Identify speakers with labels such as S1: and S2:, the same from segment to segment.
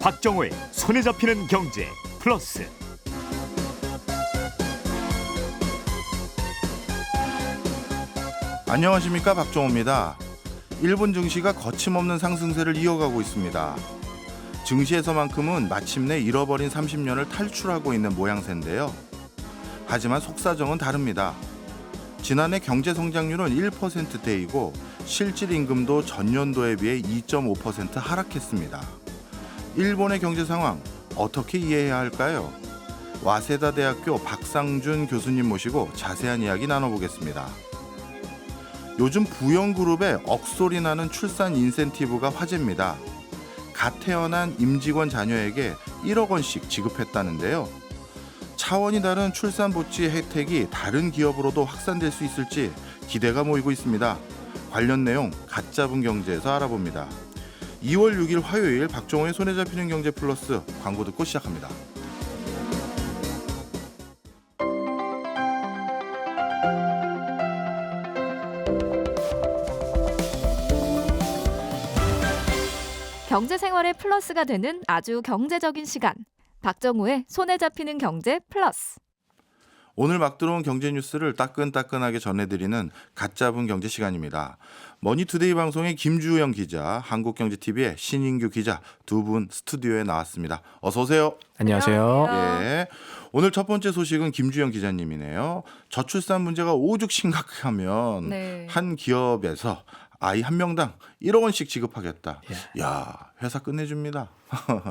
S1: 박정호의 손에 잡히는 경제 플러스.
S2: 안녕하십니까, 박정호입니다. 일본 증시가 거침없는 상승세를 이어가고 있습니다. 증시에서만큼은 마침내 잃어버린 30년을 탈출하고 있는 모양새인데요. 하지만 속사정은 다릅니다. 지난해 경제 성장률은 1%대이고 실질 임금도 전년도에 비해 2.5% 하락했습니다. 일본의 경제 상황 어떻게 이해해야 할까요? 와세다 대학교 박상준 교수님 모시고 자세한 이야기 나눠보겠습니다. 요즘 부영그룹의 억소리 나는 출산 인센티브가 화제입니다. 갓 태어난 임직원 자녀에게 1억 원씩 지급했다는데요. 차원이 다른 출산복지 혜택이 다른 기업으로도 확산될 수 있을지 기대가 모이고 있습니다. 관련 내용 갓 잡은 경제에서 알아봅니다. 2월 6일 화요일 박정호의 손에 잡히는 경제 플러스, 광고 듣고 시작합니다.
S3: 경제 생활의 플러스가 되는 아주 경제적인 시간. 박정호의 손에 잡히는 경제 플러스.
S2: 오늘 막 들어온 경제 뉴스를 따끈따끈하게 전해드리는 갓 잡은 경제 시간입니다. 머니투데이 방송의 김주영 기자, 한국경제TV의 신인규 기자 두 분 스튜디오에 나왔습니다. 어서 오세요.
S4: 안녕하세요.
S2: 예. 오늘 첫 번째 소식은 김주영 기자님이네요. 저출산 문제가 오죽 심각하면 한 기업에서 아이 한 명당 1억 원씩 지급하겠다. 야, 회사 끝내줍니다.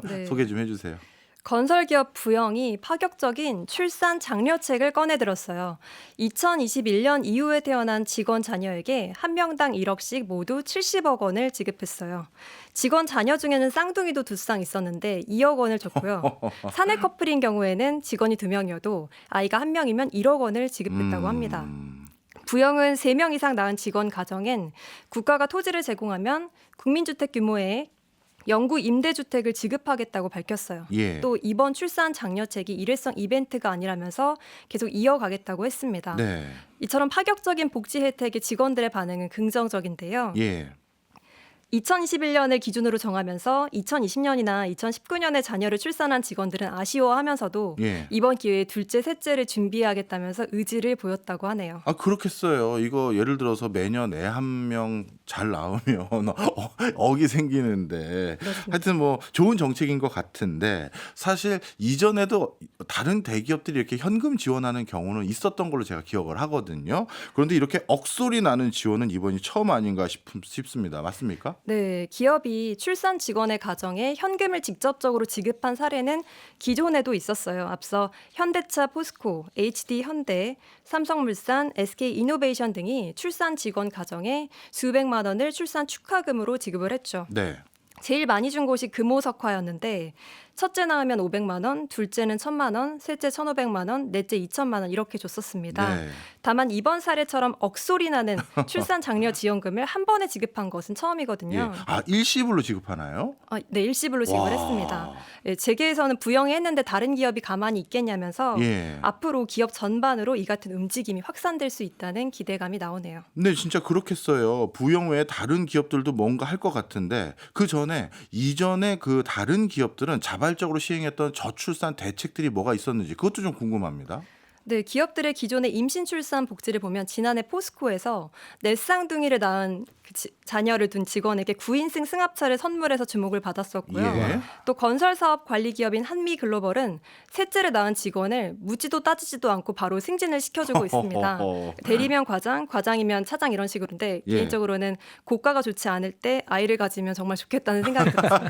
S5: 네.
S2: 소개 좀 해주세요.
S5: 건설기업 부영이 파격적인 출산 장려책을 꺼내들었어요. 2021년 이후에 태어난 직원 자녀에게 한 명당 1억씩 모두 70억 원을 지급했어요. 직원 자녀 중에는 쌍둥이도 두 쌍 있었는데 2억 원을 줬고요. 사내 커플인 경우에는 직원이 2명이어도 아이가 1명이면 1억 원을 지급했다고 합니다. 부영은 3명 이상 낳은 직원 가정엔 국가가 토지를 제공하면 국민주택 규모의 영구 임대주택을 지급하겠다고 밝혔어요.
S2: 예.
S5: 또 이번 출산 장려책이 일회성 이벤트가 아니라면서 계속 이어가겠다고 했습니다.
S2: 네.
S5: 이처럼 파격적인 복지 혜택에 직원들의 반응은 긍정적인데요.
S2: 예.
S5: 2021년을 기준으로 정하면서 2020년이나 2019년에 자녀를 출산한 직원들은 아쉬워하면서도
S2: 예.
S5: 이번 기회에 둘째, 셋째를 준비하겠다면서 의지를 보였다고 하네요.
S2: 아, 그렇겠어요. 이거 예를 들어서 매년 애 한 명 잘 낳으면 억이 생기는데 하여튼 뭐 좋은 정책인 것 같은데 사실 이전에도 다른 대기업들이 이렇게 현금 지원하는 경우는 있었던 걸로 제가 기억을 하거든요. 그런데 이렇게 억소리 나는 지원은 이번이 처음 아닌가 싶습니다. 맞습니까?
S5: 네, 기업이 출산 직원의 가정에 현금을 직접적으로 지급한 사례는 기존에도 있었어요. 앞서 현대차, 포스코, HD 현대, 삼성물산, SK이노베이션 등이 출산 직원 가정에 수백만 원을 출산 축하금으로 지급을 했죠.
S2: 네.
S5: 제일 많이 준 곳이 금호석화였는데 첫째 낳으면 500만 원, 둘째는 1,000만 원, 셋째 1,500만 원, 넷째 2,000만 원 이렇게 줬었습니다.
S2: 네.
S5: 다만 이번 사례처럼 억소리 나는 출산 장려 지원금을 한 번에 지급한 것은 처음이거든요.
S2: 예. 아, 일시불로 지급하나요?
S5: 네, 일시불로 지급을
S2: 와.
S5: 했습니다. 예, 재계에서는 부영이 했는데 다른 기업이 가만히 있겠냐면서
S2: 예.
S5: 앞으로 기업 전반으로 이 같은 움직임이 확산될 수 있다는 기대감이 나오네요.
S2: 네, 진짜 그렇겠어요. 부영 외에 다른 기업들도 뭔가 할 것 같은데 그 전에 이전에 그 다른 기업들은 자발적으로 시행했던 저출산 대책들이 뭐가 있었는지 그것도 좀 궁금합니다.
S5: 네, 기업들의 기존의 임신 출산 복지를 보면 지난해 포스코에서 넷 쌍둥이를 낳은 자녀를 둔 직원에게 9인승 승합차를 선물해서 주목을 받았었고요.
S2: 예.
S5: 또 건설사업 관리기업인 한미글로벌은 셋째를 낳은 직원을 묻지도 따지지도 않고 바로 승진을 시켜주고 있습니다. 대리면 과장, 과장이면 차장 이런 식으로인데
S2: 예.
S5: 개인적으로는 고가가 좋지 않을 때 아이를 가지면 정말 좋겠다는 생각이 들었어요.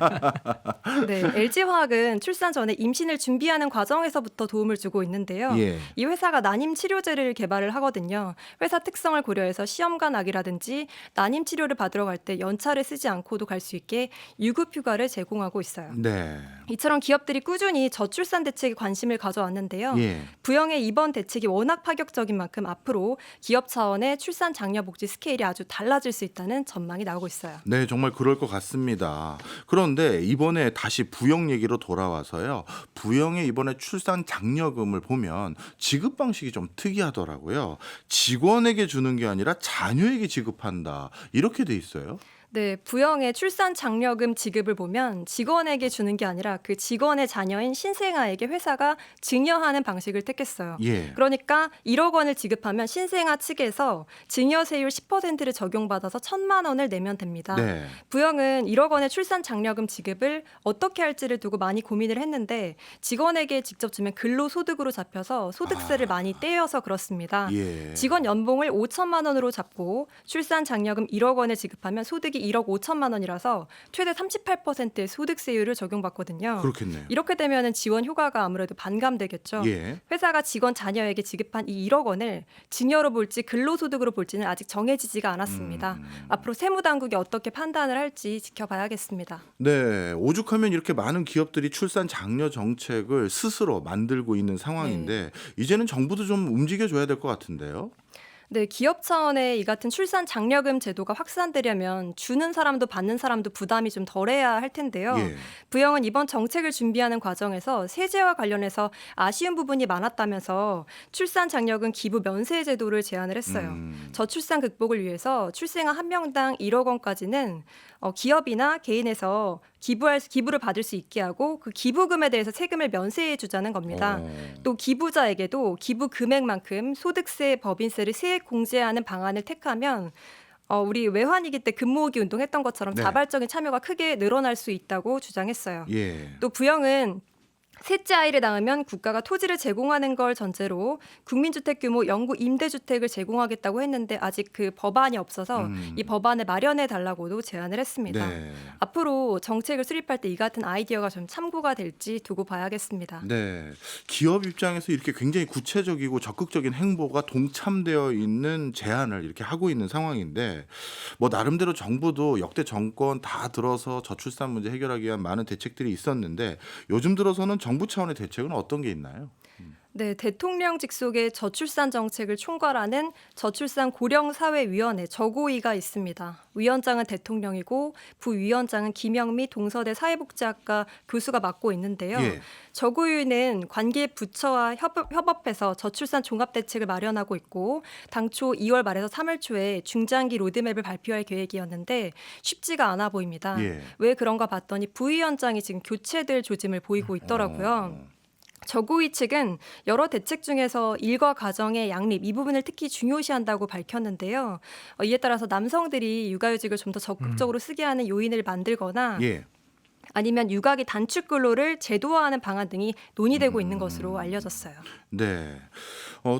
S5: 네, LG화학은 출산 전에 임신을 준비하는 과정에서부터 도움을 주고 있는데요.
S2: 예.
S5: 이 회사가 난임 치료제를 개발을 하거든요. 회사 특성을 고려해서 시험관 아기라든지 난임 치료를 받으러 갈 때 연차를 쓰지 않고도 갈 수 있게 유급 휴가를 제공하고 있어요.
S2: 네.
S5: 이처럼 기업들이 꾸준히 저출산 대책에 관심을 가져왔는데요.
S2: 예.
S5: 부영의 이번 대책이 워낙 파격적인 만큼 앞으로 기업 차원의 출산 장려 복지 스케일이 아주 달라질 수 있다는 전망이 나오고 있어요.
S2: 네, 정말 그럴 것 같습니다. 그런데 이번에 다시 부영 얘기로 돌아와서요. 부영의 이번에 출산 장려금을 보면 지급 방식이 좀 특이하더라고요. 직원에게 주는 게 아니라 자녀에게 지급한다. 이렇게 돼 있어요.
S5: 네, 부영의 출산 장려금 지급을 보면 직원에게 주는 게 아니라 그 직원의 자녀인 신생아에게 회사가 증여하는 방식을 택했어요.
S2: 예.
S5: 그러니까 1억 원을 지급하면 신생아 측에서 증여세율 10%를 적용받아서 1,000만 원을 내면 됩니다.
S2: 네.
S5: 부영은 1억 원의 출산 장려금 지급을 어떻게 할지를 두고 많이 고민을 했는데 직원에게 직접 주면 근로소득으로 잡혀서 소득세를 많이 떼어서 그렇습니다.
S2: 예.
S5: 직원 연봉을 5천만 원으로 잡고 출산 장려금 1억 원을 지급하면 소득이 1억 5천만 원이라서 최대 38%의 소득세율을 적용받거든요.
S2: 그렇겠네요.
S5: 이렇게 되면 지원 효과가 아무래도 반감되겠죠.
S2: 예.
S5: 회사가 직원 자녀에게 지급한 이 1억 원을 증여로 볼지 근로소득으로 볼지는 아직 정해지지가 않았습니다. 앞으로 세무당국이 어떻게 판단을 할지 지켜봐야겠습니다.
S2: 네, 오죽하면 이렇게 많은 기업들이 출산 장려 정책을 스스로 만들고 있는 상황인데 이제는 정부도 좀 움직여줘야 될 것 같은데요.
S5: 네, 기업 차원의 이 같은 출산 장려금 제도가 확산되려면 주는 사람도 받는 사람도 부담이 좀 덜해야 할 텐데요.
S2: 예.
S5: 부영은 이번 정책을 준비하는 과정에서 세제와 관련해서 아쉬운 부분이 많았다면서 출산 장려금 기부 면세 제도를 제안을 했어요. 저출산 극복을 위해서 출생아 한 명당 1억 원까지는 기업이나 개인에서 기부를 받을 수 있게 하고 그 기부금에 대해서 세금을 면세해 주자는 겁니다. 또 기부자에게도 기부 금액만큼 소득세, 법인세를 세액 공제하는 방안을 택하면 우리 외환위기 때 금모으기 운동했던 것처럼
S2: 네.
S5: 자발적인 참여가 크게 늘어날 수 있다고 주장했어요.
S2: 예.
S5: 또 부영은 셋째 아이를 낳으면 국가가 토지를 제공하는 걸 전제로 국민주택 규모 영구 임대주택을 제공하겠다고 했는데 아직 그 법안이 없어서 이 법안을 마련해 달라고도 제안을 했습니다.
S2: 네.
S5: 앞으로 정책을 수립할 때 이 같은 아이디어가 좀 참고가 될지 두고 봐야겠습니다.
S2: 네. 기업 입장에서 이렇게 굉장히 구체적이고 적극적인 행보가 동참되어 있는 제안을 이렇게 하고 있는 상황인데 뭐 나름대로 정부도 역대 정권 다 들어서 저출산 문제 해결하기 위한 많은 대책들이 있었는데 요즘 들어서는 정부 차원의 대책은 어떤 게 있나요?
S5: 네, 대통령 직속의 저출산 정책을 총괄하는 저출산 고령사회위원회 저고위가 있습니다. 위원장은 대통령이고 부위원장은 김영미 동서대 사회복지학과 교수가 맡고 있는데요.
S2: 예.
S5: 저고위는 관계 부처와 협업해서 저출산 종합대책을 마련하고 있고 당초 2월 말에서 3월 초에 중장기 로드맵을 발표할 계획이었는데 쉽지가 않아 보입니다.
S2: 예.
S5: 왜 그런가 봤더니 부위원장이 지금 교체될 조짐을 보이고 있더라고요. 저고위 측은 여러 대책 중에서 일과 가정의 양립 이 부분을 특히 중요시한다고 밝혔는데요. 이에 따라서 남성들이 육아휴직을 좀 더 적극적으로 쓰게 하는 요인을 만들거나
S2: 예.
S5: 아니면 육아기 단축 근로를 제도화하는 방안 등이 논의되고 있는 것으로 알려졌어요.
S2: 네.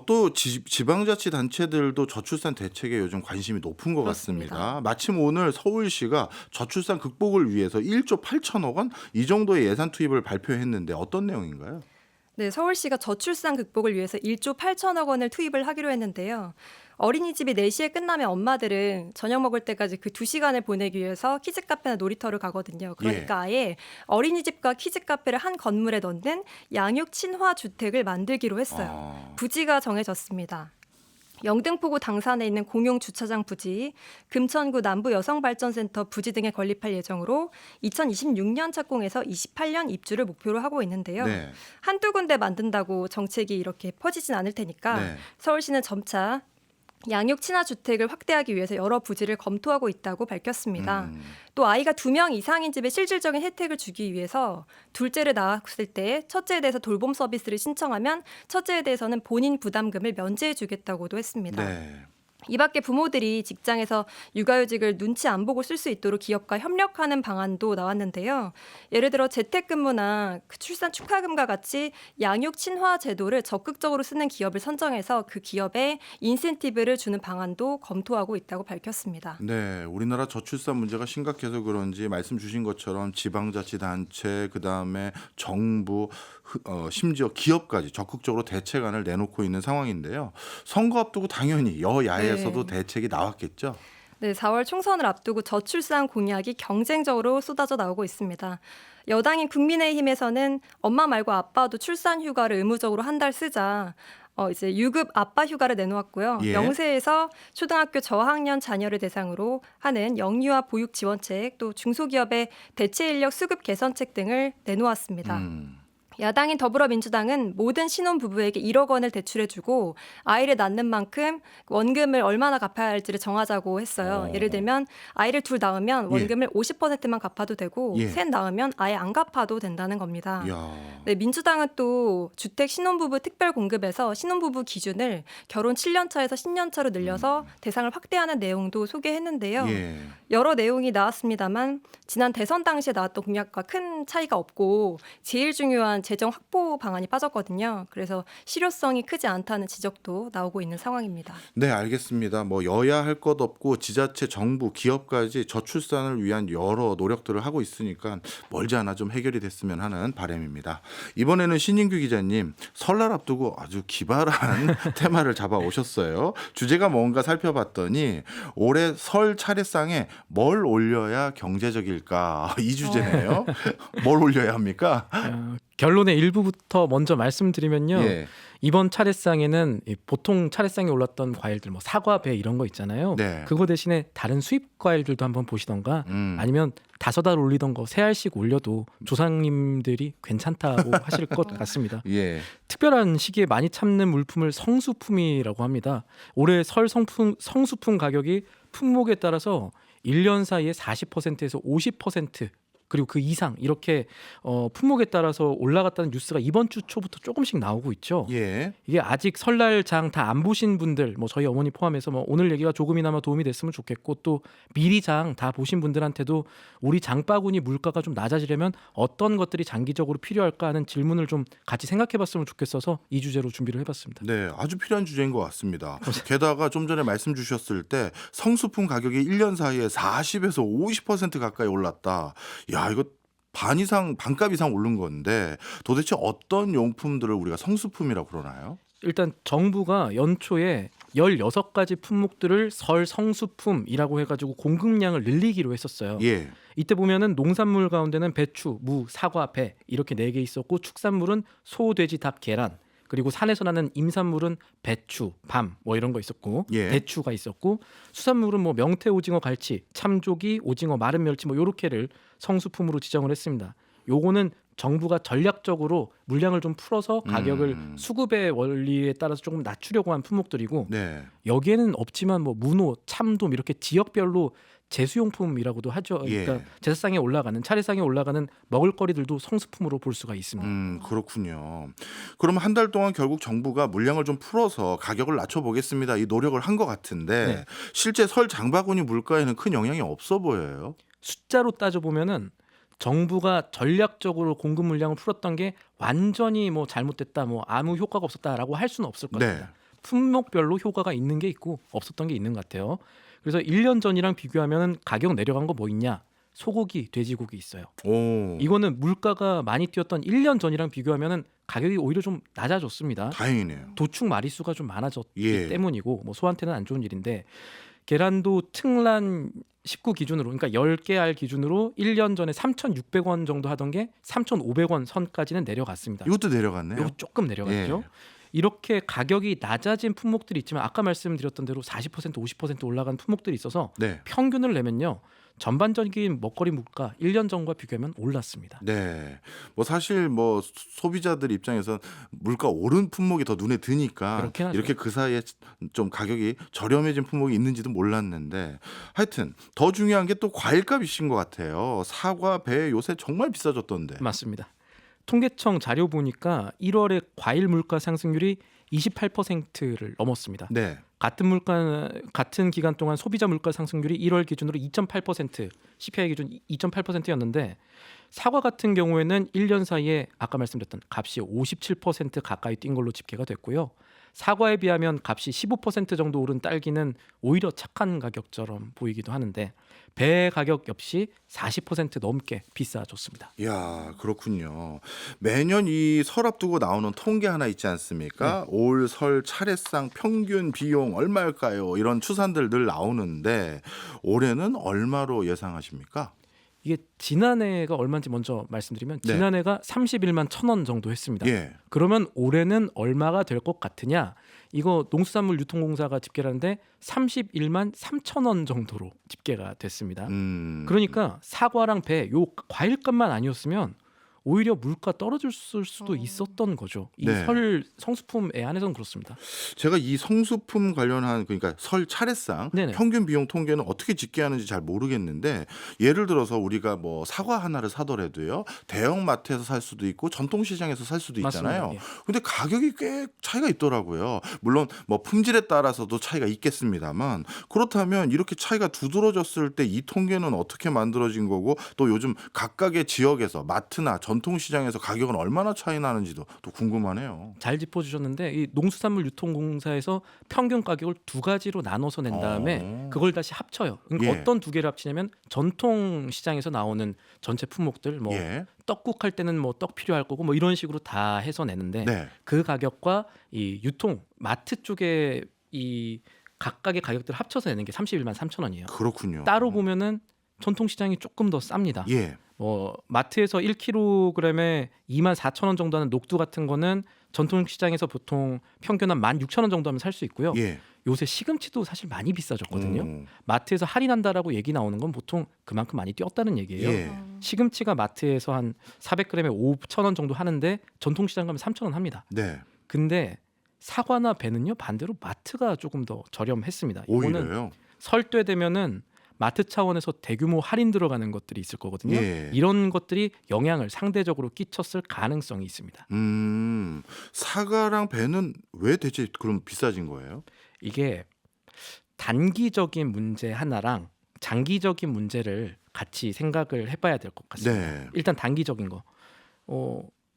S2: 또 지방자치단체들도 저출산 대책에 요즘 관심이 높은 것
S5: 그렇습니다.
S2: 같습니다. 마침 오늘 서울시가 저출산 극복을 위해서 1조 8천억 원 이 정도의 예산 투입을 발표했는데 어떤 내용인가요?
S5: 네, 서울시가 저출산 극복을 위해서 1조 8천억 원을 투입을 하기로 했는데요. 어린이집이 4시에 끝나면 엄마들은 저녁 먹을 때까지 그 2시간을 보내기 위해서 키즈카페나 놀이터를 가거든요. 그러니까 아예 어린이집과 키즈카페를 한 건물에 넣는 양육 친화 주택을 만들기로 했어요. 부지가 정해졌습니다. 영등포구 당산에 있는 공용 주차장 부지, 금천구 남부 여성발전센터 부지 등에 건립할 예정으로 2026년 착공해서 28년 입주를 목표로 하고 있는데요.
S2: 네.
S5: 한두 군데 만든다고 정책이 이렇게 퍼지진 않을 테니까
S2: 네.
S5: 서울시는 점차 양육 친화 주택을 확대하기 위해서 여러 부지를 검토하고 있다고 밝혔습니다. 또 아이가 2명 이상인 집에 실질적인 혜택을 주기 위해서 둘째를 낳았을 때 첫째에 대해서 돌봄 서비스를 신청하면 첫째에 대해서는 본인 부담금을 면제해 주겠다고도 했습니다.
S2: 네.
S5: 이 밖에 부모들이 직장에서 육아휴직을 눈치 안 보고 쓸 수 있도록 기업과 협력하는 방안도 나왔는데요. 예를 들어 재택근무나 출산 축하금과 같이 양육 친화 제도를 적극적으로 쓰는 기업을 선정해서 그 기업에 인센티브를 주는 방안도 검토하고 있다고 밝혔습니다.
S2: 네, 우리나라 저출산 문제가 심각해서 그런지 말씀 주신 것처럼 지방자치단체, 그다음에 정부, 심지어 기업까지 적극적으로 대책안을 내놓고 있는 상황인데요. 선거 앞두고 당연히 여야에서도 대책이 나왔겠죠.
S5: 네, 4월 총선을 앞두고 저출산 공약이 경쟁적으로 쏟아져 나오고 있습니다. 여당인 국민의힘에서는 엄마 말고 아빠도 출산 휴가를 의무적으로 한 달 쓰자. 이제 유급 아빠 휴가를 내놓았고요.
S2: 예.
S5: 영세에서 초등학교 저학년 자녀를 대상으로 하는 영유아 보육 지원책, 또 중소기업의 대체 인력 수급 개선책 등을 내놓았습니다. 야당인 더불어민주당은 모든 신혼부부에게 1억 원을 대출해주고 아이를 낳는 만큼 원금을 얼마나 갚아야 할지를 정하자고 했어요. 예를 들면 아이를 둘 낳으면 원금을 50%만 갚아도 되고
S2: 예.
S5: 셋 낳으면 아예 안 갚아도 된다는 겁니다.
S2: 이야.
S5: 네, 민주당은 또 주택 신혼부부 특별 공급에서 신혼부부 기준을 결혼 7년 차에서 10년 차로 늘려서 대상을 확대하는 내용도 소개했는데요.
S2: 예.
S5: 여러 내용이 나왔습니다만 지난 대선 당시에 나왔던 공약과 큰 차이가 없고 제일 중요한 재정 확보 방안이 빠졌거든요. 그래서 실효성이 크지 않다는 지적도 나오고 있는 상황입니다.
S2: 네, 알겠습니다. 뭐 여야 할 것 없고 지자체, 정부, 기업까지 저출산을 위한 여러 노력들을 하고 있으니까 멀지 않아 좀 해결이 됐으면 하는 바람입니다. 이번에는 신인규 기자님, 설날 앞두고 아주 기발한 테마를 잡아 오셨어요. 주제가 뭔가 살펴봤더니 올해 설 차례상에 뭘 올려야 경제적일까? 이 주제네요. 뭘 올려야 합니까?
S4: 결론의 일부부터 먼저 말씀드리면요.
S2: 예.
S4: 이번 차례상에는 보통 차례상에 올랐던 과일들 뭐 사과, 배 이런 거 있잖아요.
S2: 네.
S4: 그거 대신에 다른 수입 과일들도 한번 보시던가 아니면 5알 올리던 거 3알씩 올려도 조상님들이 괜찮다고 하실 것 같습니다.
S2: 예.
S4: 특별한 시기에 많이 참는 물품을 성수품이라고 합니다. 올해 설 성수품 가격이 품목에 따라서 1년 사이에 40%에서 50% 그리고 그 이상 이렇게 품목에 따라서 올라갔다는 뉴스가 이번 주 초부터 조금씩 나오고 있죠.
S2: 예.
S4: 이게 아직 설날 장 다 안 보신 분들, 뭐 저희 어머니 포함해서 뭐 오늘 얘기가 조금이나마 도움이 됐으면 좋겠고 또 미리 장 다 보신 분들한테도 우리 장바구니 물가가 좀 낮아지려면 어떤 것들이 장기적으로 필요할까 하는 질문을 좀 같이 생각해봤으면 좋겠어서 이 주제로 준비를 해봤습니다.
S2: 네, 아주 필요한 주제인 것 같습니다. 게다가 좀 전에 말씀 주셨을 때 성수품 가격이 1년 사이에 40에서 50% 가까이 올랐다. 야, 이거 반값 이상 오른 건데 도대체 어떤 용품들을 우리가 성수품이라고 그러나요?
S4: 일단 정부가 연초에 16가지 품목들을 설 성수품이라고 해가지고 공급량을 늘리기로 했었어요.
S2: 예.
S4: 이때 보면은 농산물 가운데는 배추, 무, 사과, 배 이렇게 4개 있었고 축산물은 소, 돼지, 닭, 계란 그리고 산에서 나는 임산물은 배추, 밤 뭐 이런 거 있었고
S2: 예.
S4: 대추가 있었고 수산물은 뭐 명태, 오징어, 갈치, 참조기, 오징어, 마른 멸치 뭐 요렇게를 성수품으로 지정을 했습니다. 요거는 정부가 전략적으로 물량을 좀 풀어서 가격을 수급의 원리에 따라서 조금 낮추려고 한 품목들이고
S2: 네.
S4: 여기에는 없지만 뭐 문어, 참돔 이렇게 지역별로 제수용품이라고도 하죠. 그러니까
S2: 예.
S4: 제사상에 올라가는 차례상에 올라가는 먹을거리들도 성수품으로 볼 수가 있습니다.
S2: 그렇군요. 그럼 한 달 동안 결국 정부가 물량을 좀 풀어서 가격을 낮춰보겠습니다. 이 노력을 한 것 같은데
S4: 네.
S2: 실제 설 장바구니 물가에는 큰 영향이 없어 보여요.
S4: 숫자로 따져보면은 정부가 전략적으로 공급 물량을 풀었던 게 완전히 뭐 잘못됐다, 뭐 아무 효과가 없었다라고 할 수는 없을 것
S2: 네.
S4: 같습니다. 품목별로 효과가 있는 게 있고 없었던 게 있는 것 같아요. 그래서 1년 전이랑 비교하면 가격 내려간 거 뭐 있냐? 소고기, 돼지고기 있어요.
S2: 오,
S4: 이거는 물가가 많이 뛰었던 1년 전이랑 비교하면 가격이 오히려 좀 낮아졌습니다.
S2: 다행이네요.
S4: 도축 마리수가 좀 많아졌기
S2: 예.
S4: 때문이고 뭐 소한테는 안 좋은 일인데 계란도 특란 19 기준으로 그러니까 10개 알 기준으로 1년 전에 3,600원 정도 하던 게 3,500원 선까지는 내려갔습니다.
S2: 이것도 내려갔네요.
S4: 이거 조금 내려갔죠.
S2: 예.
S4: 이렇게 가격이 낮아진 품목들이 있지만 아까 말씀드렸던 대로 40% 50% 올라간 품목들이 있어서
S2: 네.
S4: 평균을 내면요. 전반적인 먹거리 물가 1년 전과 비교하면 올랐습니다.
S2: 네. 뭐 사실 뭐 소비자들 입장에서 물가 오른 품목이 더 눈에 드니까
S4: 그렇긴 하죠.
S2: 이렇게 그 사이에 좀 가격이 저렴해진 품목이 있는지도 몰랐는데 하여튼 더 중요한 게 또 과일값이신 것 같아요. 사과, 배 요새 정말 비싸졌던데.
S4: 맞습니다. 통계청 자료 보니까 1월에 과일 물가 상승률이 28%를 넘었습니다.
S2: 네.
S4: 같은 기간 동안 소비자 물가 상승률이 1월 기준으로 2.8%, CPI 기준 2.8%였는데 사과 같은 경우에는 1년 사이에 아까 말씀드렸던 값이 57% 가까이 뛴 걸로 집계가 됐고요. 사과에 비하면 값이 15% 정도 오른 딸기는 오히려 착한 가격처럼 보이기도 하는데 배 가격 역시 40% 넘게 비싸졌습니다.
S2: 이야, 그렇군요. 매년 이 설 앞두고 나오는 통계 하나 있지 않습니까? 올 설 차례상 평균 비용 얼마일까요? 이런 추산들 늘 나오는데 올해는 얼마로 예상하십니까?
S4: 이게 지난해가 얼마인지 먼저 말씀드리면
S2: 네.
S4: 지난해가 31만 1,000원 정도 했습니다.
S2: 예.
S4: 그러면 올해는 얼마가 될 것 같으냐? 이거 농수산물 유통공사가 집계를 하는데 31만 3,000원 정도로 집계가 됐습니다. 그러니까 사과랑 배, 요 과일값만 아니었으면 오히려 물가 떨어질 수도 있었던 거죠. 이
S2: 네.
S4: 설 성수품에 한해서는 그렇습니다.
S2: 제가 이 성수품 관련한 그러니까 설 차례상
S4: 네네.
S2: 평균 비용 통계는 어떻게 집계 하는지 잘 모르겠는데 예를 들어서 우리가 뭐 사과 하나를 사더라도요. 대형 마트에서 살 수도 있고 전통 시장에서 살 수도 있잖아요.
S4: 맞습니다. 예.
S2: 근데 가격이 꽤 차이가 있더라고요. 물론 뭐 품질에 따라서도 차이가 있겠습니다만 그렇다면 이렇게 차이가 두드러졌을 때 이 통계는 어떻게 만들어진 거고 또 요즘 각각의 지역에서 마트나 전통 시장에서 가격은 얼마나 차이 나는지도 또 궁금하네요.
S4: 잘 짚어주셨는데 이 농수산물 유통공사에서 평균 가격을 두 가지로 나눠서 낸 다음에 그걸 다시 합쳐요. 그러니까
S2: 예.
S4: 어떤 두 개를 합치냐면 전통 시장에서 나오는 전체 품목들 뭐
S2: 예.
S4: 떡국 할 때는 뭐 떡 필요할 거고 뭐 이런 식으로 다 해서 내는데
S2: 네.
S4: 그 가격과 이 유통 마트 쪽에 이 각각의 가격들을 합쳐서 내는 게 31만 3천 원이에요.
S2: 그렇군요.
S4: 따로 보면은 전통 시장이 조금 더 쌉니다.
S2: 예.
S4: 뭐 마트에서 1kg에 2만 4천 원 정도 하는 녹두 같은 거는 전통 시장에서 보통 평균 한 16,000원 정도 하면 살 수 있고요.
S2: 예.
S4: 요새 시금치도 사실 많이 비싸졌거든요.
S2: 음.
S4: 마트에서 할인한다라고 얘기 나오는 건 보통 그만큼 많이 뛰었다는 얘기예요.
S2: 예.
S4: 시금치가 마트에서 한 400g에 5,000원 정도 하는데 전통 시장 가면 3,000원 합니다.
S2: 네.
S4: 근데 사과나 배는요 반대로 마트가 조금 더 저렴했습니다. 이거는
S2: 오히려요.
S4: 설 때 되면은 마트 차원에서 대규모 할인 들어가는 것들이 있을 거거든요.
S2: 예.
S4: 이런 것들이 영향을 상대적으로 끼쳤을 가능성이 있습니다.
S2: 사과랑 배는 왜 대체 그럼 비싸진 거예요?
S4: 이게 단기적인 문제 하나랑 장기적인 문제를 같이 생각을 해봐야 될 것 같습니다.
S2: 네.
S4: 일단 단기적인 거.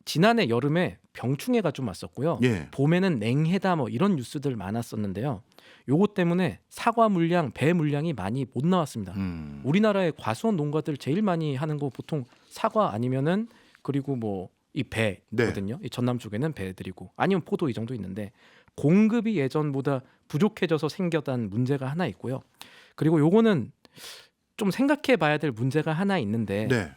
S4: 지난해 여름에 병충해가 좀 왔었고요.
S2: 예.
S4: 봄에는 냉해다 뭐 이런 뉴스들 많았었는데요. 요것 때문에 사과 물량, 배 물량이 많이 못 나왔습니다. 우리나라의 과수원 농가들 제일 많이 하는 거 보통 사과 아니면은 그리고 뭐 이 배거든요. 이 전남 쪽에는 배들이고 아니면 포도 이 정도 있는데 공급이 예전보다 부족해져서 생겼다는 문제가 하나 있고요. 그리고 요거는 좀 생각해 봐야 될 문제가 하나 있는데
S2: 네.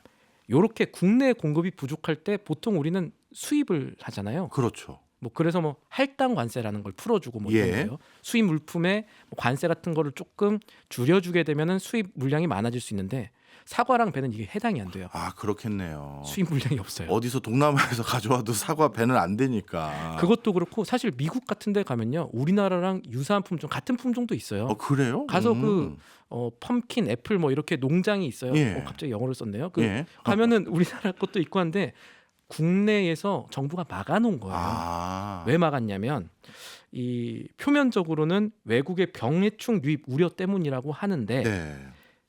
S4: 요렇게 국내 공급이 부족할 때 보통 우리는 수입을 하잖아요.
S2: 그렇죠.
S4: 뭐 그래서 뭐 할당 관세라는 걸 풀어주고 뭐
S2: 예.
S4: 이런 거예요. 수입 물품에 뭐 관세 같은 거를 조금 줄여주게 되면은 수입 물량이 많아질 수 있는데 사과랑 배는 이게 해당이 안 돼요.
S2: 아 그렇겠네요.
S4: 수입 물량이 없어요.
S2: 어디서 동남아에서 가져와도 사과 배는 안 되니까.
S4: 그것도 그렇고 사실 미국 같은 데 가면요. 우리나라랑 유사한 품종 같은 품종도 있어요.
S2: 그래요?
S4: 가서 펌킨, 애플 뭐 이렇게 농장이 있어요.
S2: 예.
S4: 갑자기 영어를 썼네요.
S2: 예.
S4: 가면은 우리나라 것도 있고 한데 국내에서 정부가 막아놓은 거예요.
S2: 아.
S4: 왜 막았냐면 이 표면적으로는 외국의 병해충 유입 우려 때문이라고 하는데
S2: 네.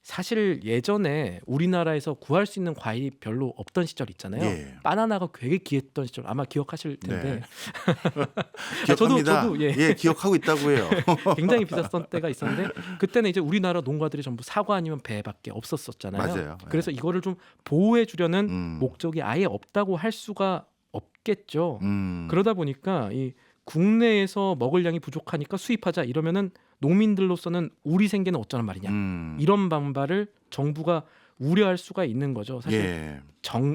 S4: 사실 예전에 우리나라에서 구할 수 있는 과일이 별로 없던 시절 있잖아요.
S2: 예.
S4: 바나나가 되게 귀했던 시절 아마 기억하실 텐데
S2: 기억합니다.
S4: 저도, 예.
S2: 예, 기억하고 있다고 해요.
S4: 굉장히 비쌌던 때가 있었는데 그때는 이제 우리나라 농가들이 전부 사과 아니면 배밖에 없었잖아요.
S2: 맞아요.
S4: 그래서 이거를 좀 보호해 주려는
S2: 음.
S4: 목적이 아예 없다고 할 수가 없겠죠.
S2: 음.
S4: 그러다 보니까 이 국내에서 먹을 양이 부족하니까 수입하자 이러면은 농민들로서는 우리 생계는 어쩌란 말이냐 이런 반발을 정부가 우려할 수가 있는 거죠. 사실
S2: 예.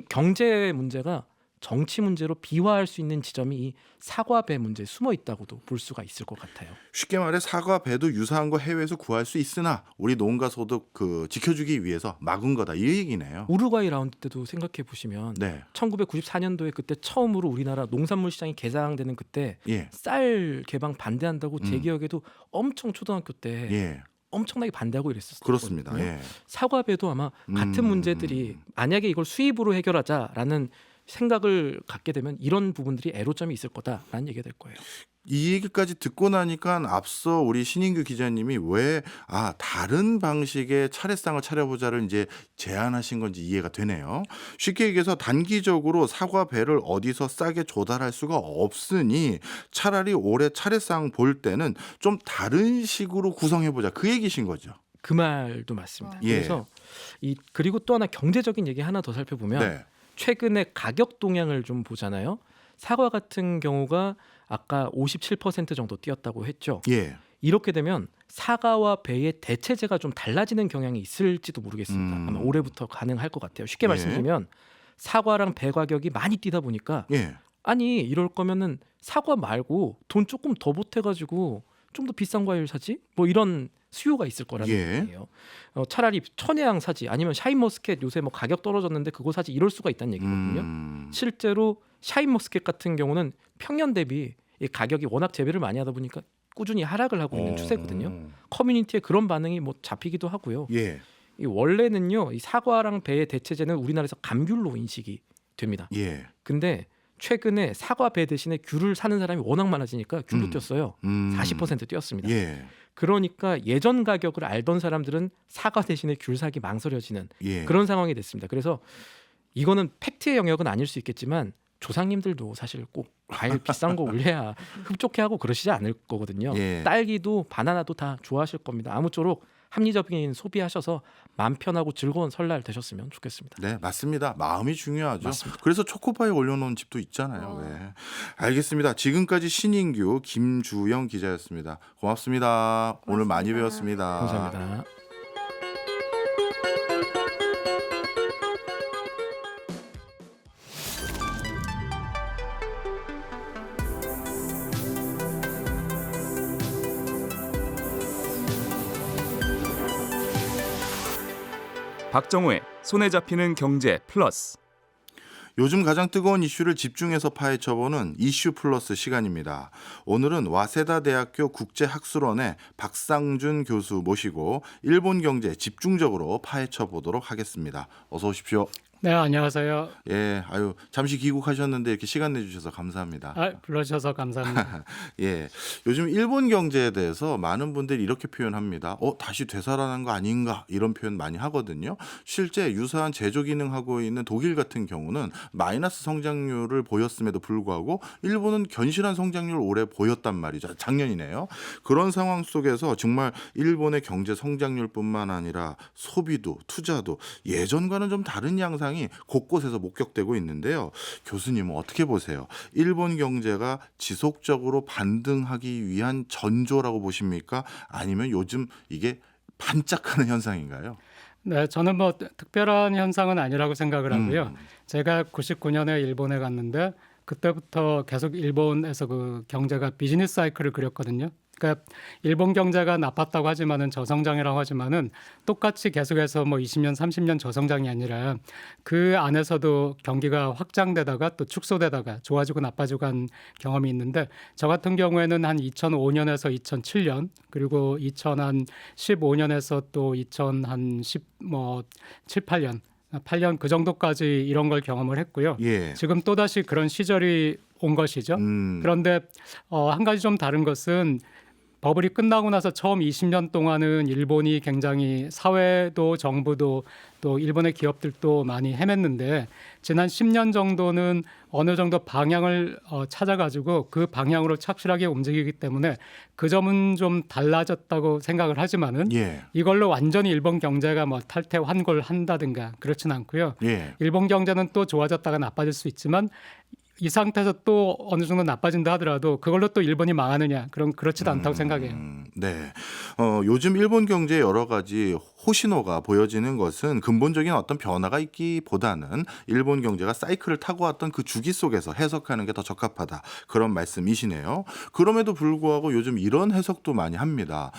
S4: 경제 문제가 정치 문제로 비화할 수 있는 지점이 이 사과 배 문제에 숨어 있다고도 볼 수가 있을 것 같아요.
S2: 쉽게 말해 사과 배도 유사한 거 해외에서 구할 수 있으나 우리 농가 소득 지켜주기 위해서 막은 거다 이 얘기네요.
S4: 우루과이 라운드 때도 생각해 보시면
S2: 네.
S4: 1994년도에 그때 처음으로 우리나라 농산물 시장이 개장되는 그때
S2: 예.
S4: 쌀 개방 반대한다고 제
S2: 음.
S4: 기억에도 엄청 초등학교 때
S2: 예.
S4: 엄청나게 반대하고 이랬었어요.
S2: 그렇습니다. 예.
S4: 사과배도 아마 같은 문제들이 만약에 이걸 수입으로 해결하자라는 생각을 갖게 되면 이런 부분들이 애로점이 있을 거다라는 얘기가 될 거예요.
S2: 이 얘기까지 듣고 나니까 앞서 우리 신인규 기자님이 왜 다른 방식의 차례상을 차려보자를 이제 제안하신 건지 이해가 되네요. 쉽게 얘기해서 단기적으로 사과 배를 어디서 싸게 조달할 수가 없으니 차라리 올해 차례상 볼 때는 좀 다른 식으로 구성해보자 그 얘기신 거죠.
S4: 그 말도 맞습니다.
S2: 예.
S4: 그래서 그리고 또 하나 경제적인 얘기 하나 더 살펴보면
S2: 네.
S4: 최근에 가격 동향을 좀 보잖아요. 사과 같은 경우가 아까 57% 정도 뛰었다고 했죠.
S2: 예.
S4: 이렇게 되면 사과와 배의 대체제가 좀 달라지는 경향이 있을지도 모르겠습니다. 아마 올해부터 가능할 것 같아요. 쉽게
S2: 예.
S4: 말씀드리면 사과랑 배 가격이 많이 뛰다 보니까
S2: 예.
S4: 아니 이럴 거면은 사과 말고 돈 조금 더 보태가지고 좀 더 비싼 과일 사지? 뭐 이런 수요가 있을 거라는
S2: 예.
S4: 얘기예요. 차라리 천혜향 사지 아니면 샤인머스켓 요새 뭐 가격 떨어졌는데 그거 사지 이럴 수가 있다는 얘기거든요. 실제로 샤인머스켓 같은 경우는 평년 대비 이 가격이 워낙 재배를 많이 하다 보니까 꾸준히 하락을 하고 있는 추세거든요. 커뮤니티에 그런 반응이 뭐 잡히기도 하고요.
S2: 예.
S4: 이 원래는요, 이 사과랑 배의 대체제는 우리나라에서 감귤로 인식이 됩니다.
S2: 예.
S4: 근데 최근에 사과 배 대신에 귤을 사는 사람이 워낙 많아지니까 귤로 뛰었어요. 40% 뛰었습니다.
S2: 예.
S4: 그러니까 예전 가격을 알던 사람들은 사과 대신에 귤 사기 망설여지는
S2: 예.
S4: 그런 상황이 됐습니다. 그래서 이거는 팩트의 영역은 아닐 수 있겠지만 조상님들도 사실 꼭 과일 비싼 거 올려야 흡족해하고 그러시지 않을 거거든요.
S2: 예.
S4: 딸기도 바나나도 다 좋아하실 겁니다. 아무쪼록 합리적인 소비하셔서 마음 편하고 즐거운 설날 되셨으면 좋겠습니다.
S2: 네, 맞습니다. 마음이 중요하죠.
S4: 맞습니다.
S2: 그래서 초코파이 올려놓은 집도 있잖아요. 네. 알겠습니다. 지금까지 신인규 김주영 기자였습니다. 고맙습니다. 오늘 많이 배웠습니다.
S4: 감사합니다.
S1: 박정호의 손에 잡히는 경제 플러스.
S2: 요즘 가장 뜨거운 이슈를 집중해서 파헤쳐보는 이슈 플러스 시간입니다. 오늘은 와세다 대학교 국제학술원의 박상준 교수 모시고 일본 경제 집중적으로 파헤쳐 보도록 하겠습니다. 어서 오십시오.
S6: 네, 안녕하세요.
S2: 예, 아유 잠시 귀국하셨는데 이렇게 시간 내주셔서 감사합니다.
S6: 불러주셔서 감사합니다.
S2: 예, 요즘 일본 경제에 대해서 많은 분들이 이렇게 표현합니다. 다시 되살아난 거 아닌가 이런 표현 많이 하거든요. 실제 유사한 제조 기능하고 있는 독일 같은 경우는 마이너스 성장률을 보였음에도 불구하고 일본은 견실한 성장률을 올해 보였단 말이죠. 작년이네요. 그런 상황 속에서 정말 일본의 경제 성장률뿐만 아니라 소비도 투자도 예전과는 좀 다른 양상이 곳곳에서 목격되고 있는데요. 교수님은 어떻게 보세요? 일본 경제가 지속적으로 반등하기 위한 전조라고 보십니까? 아니면 요즘 이게 반짝하는 현상인가요?
S6: 네, 저는 뭐 특별한 현상은 아니라고 생각을 하고요. 제가 99년에 일본에 갔는데 그때부터 계속 일본에서 그 경제가 비즈니스 사이클을 그렸거든요. 그러니까 일본 경제가 나빴다고 하지만은 저성장이라고 하지만은 똑같이 계속해서 뭐 20년, 30년 저성장이 아니라 그 안에서도 경기가 확장되다가 또 축소되다가 좋아지고 나빠지고 한 경험이 있는데 저 같은 경우에는 한 2005년에서 2007년 그리고 2015년에서 또 2010 7, 8년 8년 그 정도까지 이런 걸 경험을 했고요.
S2: 예.
S6: 지금 또다시 그런 시절이 온 것이죠. 그런데 한 가지 좀 다른 것은 버블이 끝나고 나서 처음 20년 동안은 일본이 굉장히 사회도 정부도 또 일본의 기업들도 많이 헤맸는데 지난 10년 정도는 어느 정도 방향을 찾아가지고 그 방향으로 착실하게 움직이기 때문에 그 점은 좀 달라졌다고 생각을 하지만은
S2: 예.
S6: 이걸로 완전히 일본 경제가 뭐 탈퇴 환골한다든가 그렇진 않고요.
S2: 예.
S6: 일본 경제는 또 좋아졌다가 나빠질 수 있지만 이 상태에서 또 어느 정도 나빠진다 하더라도 그걸로 또 일본이 망하느냐 그럼 그렇지도 않다고 생각해요.
S2: 네. 요즘 일본 경제 여러 가지 호신호가 보여지는 것은 근본적인 어떤 변화가 있기보다는 일본 경제가 사이클을 타고 왔던 그 주기 속에서 해석하는 게 더 적합하다. 그런 말씀이시네요. 그럼에도 불구하고 요즘 이런 해석도 많이 합니다.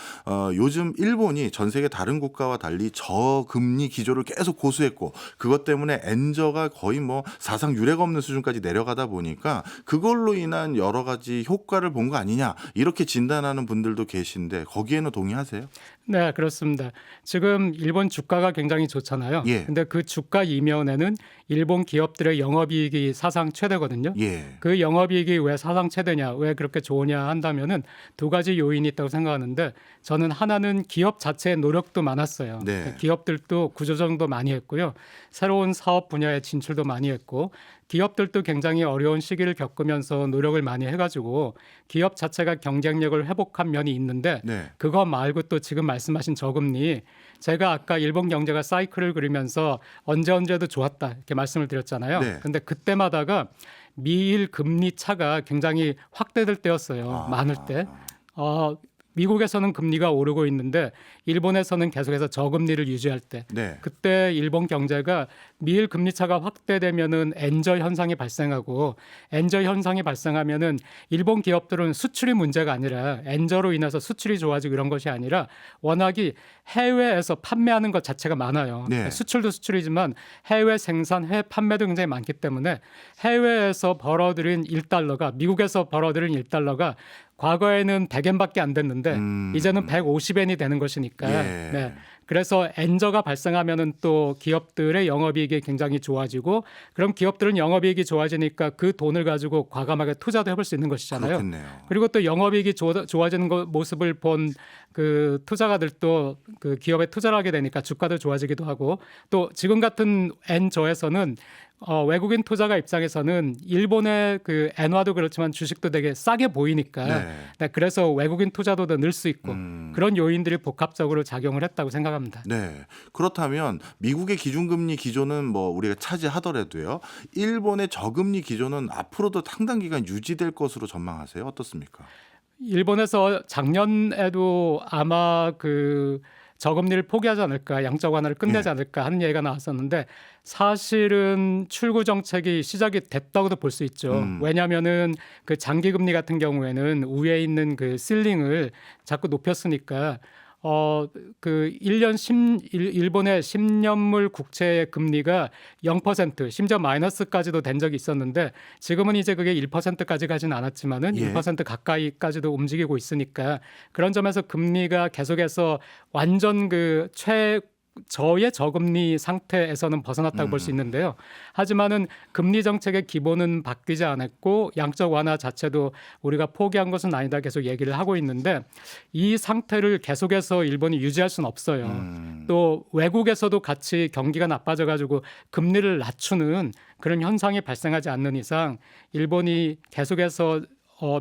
S2: 요즘 일본이 전 세계 다른 국가와 달리 저금리 기조를 계속 고수했고 그것 때문에 엔저가 거의 뭐 사상 유례가 없는 수준까지 내려가다 보니까 그걸로 인한 여러 가지 효과를 본 거 아니냐 이렇게 진단하는 분들도 계신데 거기에는 동의하세요?
S6: 네, 그렇습니다. 지금 일본 주가가 굉장히 좋잖아요.
S2: 예.
S6: 근데 그 주가 이면에는 일본 기업들의 영업이익이 사상 최대거든요.
S2: 예.
S6: 그 영업이익이 왜 사상 최대냐, 왜 그렇게 좋으냐 한다면은 두 가지 요인이 있다고 생각하는데 저는 하나는 기업 자체의 노력도 많았어요.
S2: 네.
S6: 기업들도 구조조정도 많이 했고요. 새로운 사업 분야에 진출도 많이 했고 기업들도 굉장히 어려운 시기를 겪으면서 노력을 많이 해가지고 기업 자체가 경쟁력을 회복한 면이 있는데
S2: 네.
S6: 그거 말고 또 지금 말씀하신 저금리 제가 아까 일본 경제가 사이클을 그리면서 언제도 좋았다 이렇게 말씀을 드렸잖아요.
S2: 네.
S6: 근데 그때마다가 미일 금리 차가 굉장히 확대될 때였어요. 많을 때. 미국에서는 금리가 오르고 있는데 일본에서는 계속해서 저금리를 유지할 때
S2: 네.
S6: 그때 일본 경제가 미일 금리 차가 확대되면은 엔저 현상이 발생하고 엔저 현상이 발생하면은 일본 기업들은 수출이 문제가 아니라 엔저로 인해서 수출이 좋아지고 이런 것이 아니라 워낙이 해외에서 판매하는 것 자체가 많아요.
S2: 네.
S6: 수출도 수출이지만 해외 생산, 해외 판매도 굉장히 많기 때문에 해외에서 벌어들인 1달러가 미국에서 벌어들인 1달러가 과거에는 100엔밖에 안 됐는데 이제는 150엔이 되는 것이니까
S2: 예.
S6: 네. 그래서 엔저가 발생하면은 또 기업들의 영업이익이 굉장히 좋아지고 그럼 기업들은 영업이익이 좋아지니까 그 돈을 가지고 과감하게 투자도 해볼 수 있는 것이잖아요.
S2: 그렇겠네요.
S6: 그리고 또 영업이익이 좋아지는 모습을 본 그 투자가들도 그 기업에 투자를 하게 되니까 주가도 좋아지기도 하고 또 지금 같은 엔저에서는 외국인 투자가 입장에서는 일본의 그 엔화도 그렇지만 주식도 되게 싸게 보이니까
S2: 네.
S6: 네, 그래서 외국인 투자도 더 늘 수 있고 그런 요인들이 복합적으로 작용을 했다고 생각합니다.
S2: 네. 그렇다면 미국의 기준금리 기조는 뭐 우리가 차지하더라도요. 일본의 저금리 기조는 앞으로도 상당 기간 유지될 것으로 전망하세요. 어떻습니까?
S6: 일본에서 작년에도 아마 그 저금리를 포기하지 않을까, 양적 완화를 끝내지
S2: 예.
S6: 않을까 하는 얘기가 나왔었는데 사실은 출구 정책이 시작이 됐다고도 볼 수 있죠. 왜냐하면은 그 장기 금리 같은 경우에는 위에 있는 그 실링을 자꾸 높였으니까 그 일본의 10년물 국채의 금리가 0% 심지어 마이너스까지도 된 적이 있었는데 지금은 이제 그게 1%까지 가진 않았지만은
S2: 예.
S6: 1% 가까이까지도 움직이고 있으니까 그런 점에서 금리가 계속해서 완전 그 저의 저금리 상태에서는 벗어났다고 볼 수 있는데요. 하지만은 금리 정책의 기본은 바뀌지 않았고 양적 완화 자체도 우리가 포기한 것은 아니다 계속 얘기를 하고 있는데 이 상태를 계속해서 일본이 유지할 수는 없어요. 또 외국에서도 같이 경기가 나빠져 가지고 금리를 낮추는 그런 현상이 발생하지 않는 이상 일본이 계속해서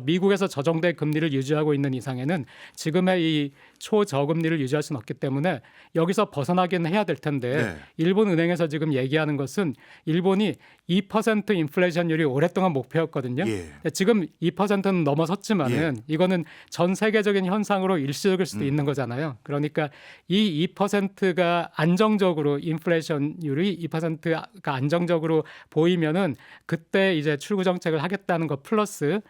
S6: 미국에서 저 정도의 금리를 유지하고 있는 이상에는 지금의 이 초저금리를 유지할 수는 없기 때문에 여기서 벗어나기는 해야 될 텐데
S2: 네.
S6: 일본 은행에서 지금 얘기하는 것은 일본이 2% 인플레이션율이 오랫동안 목표였거든요.
S2: 예.
S6: 지금 2%는 넘어섰지만은 이거는 전 세계적인 현상으로 일시적일 수도 있는 거잖아요. 그러니까 이 2%가 안정적으로 인플레이션율이 2%가 안정적으로 보이면은 그때 이제 출구 정책을 하겠다는 것 플러스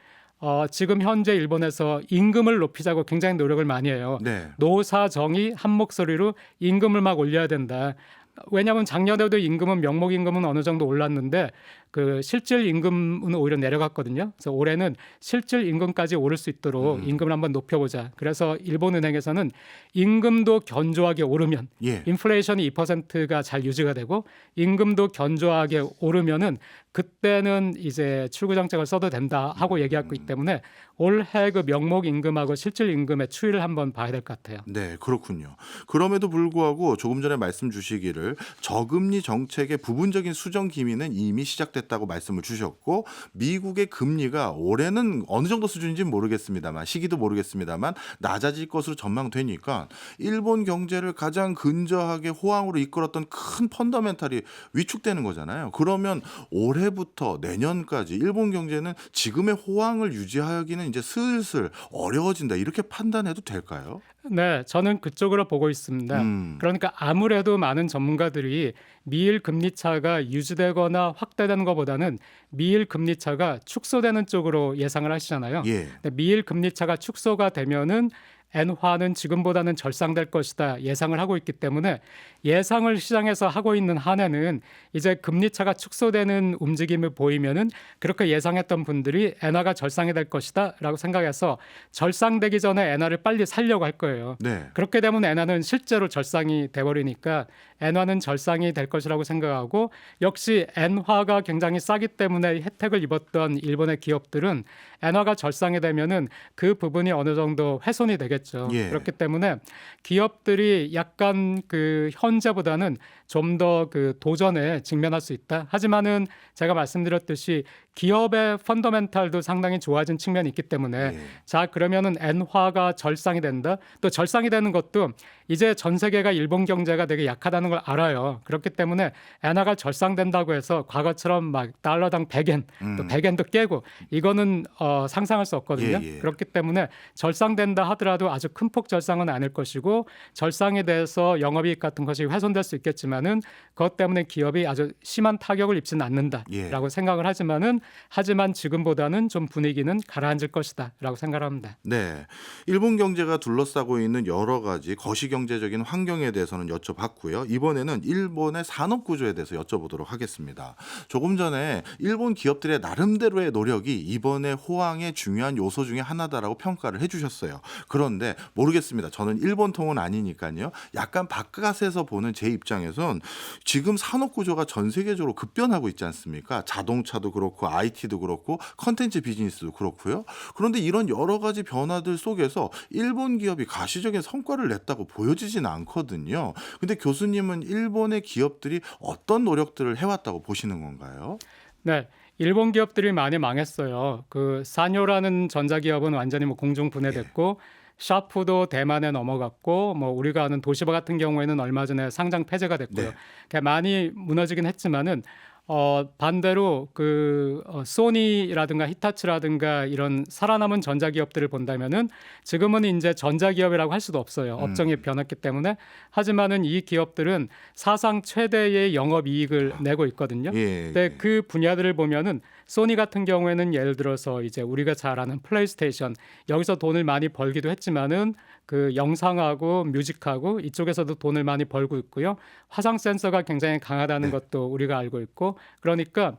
S6: 지금 현재 일본에서 임금을 높이자고 굉장히 노력을 많이 해요.
S2: 네.
S6: 노사정이 한 목소리로 임금을 막 올려야 된다. 왜냐하면 작년에도 임금은 명목 임금은 어느 정도 올랐는데 그 실질 임금은 오히려 내려갔거든요. 그래서 올해는 실질 임금까지 오를 수 있도록 임금을 한번 높여보자. 그래서 일본은행에서는 임금도 견조하게 오르면
S2: 예.
S6: 인플레이션이 2%가 잘 유지가 되고 임금도 견조하게 오르면은 그때는 이제 출구 정책을 써도 된다 하고 얘기하고 있기 때문에 올해 그 명목 임금하고 실질 임금의 추이를 한번 봐야 될 것 같아요.
S2: 네, 그렇군요. 그럼에도 불구하고 조금 전에 말씀 주시기를 저금리 정책의 부분적인 수정 기미는 이미 시작됐다고 말씀을 주셨고 미국의 금리가 올해는 어느 정도 수준인지는 모르겠습니다만 시기도 모르겠습니다만 낮아질 것으로 전망되니까 일본 경제를 가장 근저하게 호황으로 이끌었던 큰 펀더멘탈이 위축되는 거잖아요. 그러면 올해부터 내년까지 일본 경제는 지금의 호황을 유지하기는 이제 슬슬 어려워진다 이렇게 판단해도 될까요?
S6: 네, 저는 그쪽으로 보고 있습니다. 그러니까 아무래도 많은 전문가들이 미일 금리 차가 유지되거나 확대되는 것보다는 미일 금리 차가 축소되는 쪽으로 예상을 하시잖아요.
S2: 예.
S6: 근데 미일 금리 차가 축소가 되면은 엔화는 지금보다는 절상될 것이다 예상을 하고 있기 때문에 예상을 시장에서 하고 있는 한에는 이제 금리 차가 축소되는 움직임을 보이면은 그렇게 예상했던 분들이 엔화가 절상이 될 것이다라고 생각해서 절상되기 전에 엔화를 빨리 살려고 할 거예요.
S2: 네.
S6: 그렇게 되면 엔화는 실제로 절상이 돼버리니까 엔화는 절상이 될 것이라고 생각하고 역시 엔화가 굉장히 싸기 때문에 혜택을 입었던 일본의 기업들은 엔화가 절상이 되면은 그 부분이 어느 정도 훼손이 되겠죠.
S2: 예.
S6: 그렇기 때문에 기업들이 약간 그 현재보다는 좀 더 그 도전에 직면할 수 있다. 하지만은 제가 말씀드렸듯이 기업의 펀더멘탈도 상당히 좋아진 측면이 있기 때문에
S2: 예.
S6: 자 그러면은 엔화가 절상이 된다. 또 절상이 되는 것도 이제 전 세계가 일본 경제가 되게 약하다는 걸 알아요. 그렇기 때문에 엔화가 절상된다고 해서 과거처럼 막 달러당 100엔 또 100엔도 깨고 이거는 상상할 수 없거든요.
S2: 예, 예.
S6: 그렇기 때문에 절상된다 하더라도 아주 큰 폭 절상은 아닐 것이고 절상에 대해서 영업이익 같은 것이 훼손될 수 있겠지만은 그것 때문에 기업이 아주 심한 타격을 입지는 않는다라고
S2: 예.
S6: 생각을 하지만 지금보다는 좀 분위기는 가라앉을 것이다라고 생각합니다.
S2: 네, 일본 경제가 둘러싸고 있는 여러 가지 거시경제적인 환경에 대해서는 여쭤봤고요. 이번에는 일본의 산업 구조에 대해서 여쭤보도록 하겠습니다. 조금 전에 일본 기업들의 나름대로의 노력이 이번에 호황의 중요한 요소 중에 하나다라고 평가를 해주셨어요. 그런데 모르겠습니다. 저는 일본 통은 아니니까요. 약간 바깥에서 보는 제 입장에선 지금 산업 구조가 전 세계적으로 급변하고 있지 않습니까? 자동차도 그렇고 IT도 그렇고 컨텐츠 비즈니스도 그렇고요. 그런데 이런 여러 가지 변화들 속에서 일본 기업이 가시적인 성과를 냈다고 보여지지는 않거든요. 근데 교수님은 일본의 기업들이 어떤 노력들을 해왔다고 보시는 건가요?
S6: 네. 일본 기업들이 많이 망했어요. 그 사뇨라는 전자기업은 완전히 뭐 공중 분해됐고 샤프도 대만에 넘어갔고 뭐 우리가 아는 도시바 같은 경우에는 얼마 전에 상장 폐지가 됐고요.
S2: 네.
S6: 그러니까 많이 무너지긴 했지만은 반대로 소니라든가 히타치라든가 이런 살아남은 전자기업들을 본다면은 지금은 이제 전자기업이라고 할 수도 없어요. 업종이 변했기 때문에. 하지만은 이 기업들은 사상 최대의 영업이익을 내고 있거든요.
S2: 예.
S6: 근데 그 분야들을 보면은 소니 같은 경우에는 예를 들어서 이제 우리가 잘 아는 플레이스테이션 여기서 돈을 많이 벌기도 했지만은 그 영상하고 뮤직하고 이쪽에서도 돈을 많이 벌고 있고요. 화상 센서가 굉장히 강하다는 것도 우리가 알고 있고 그러니까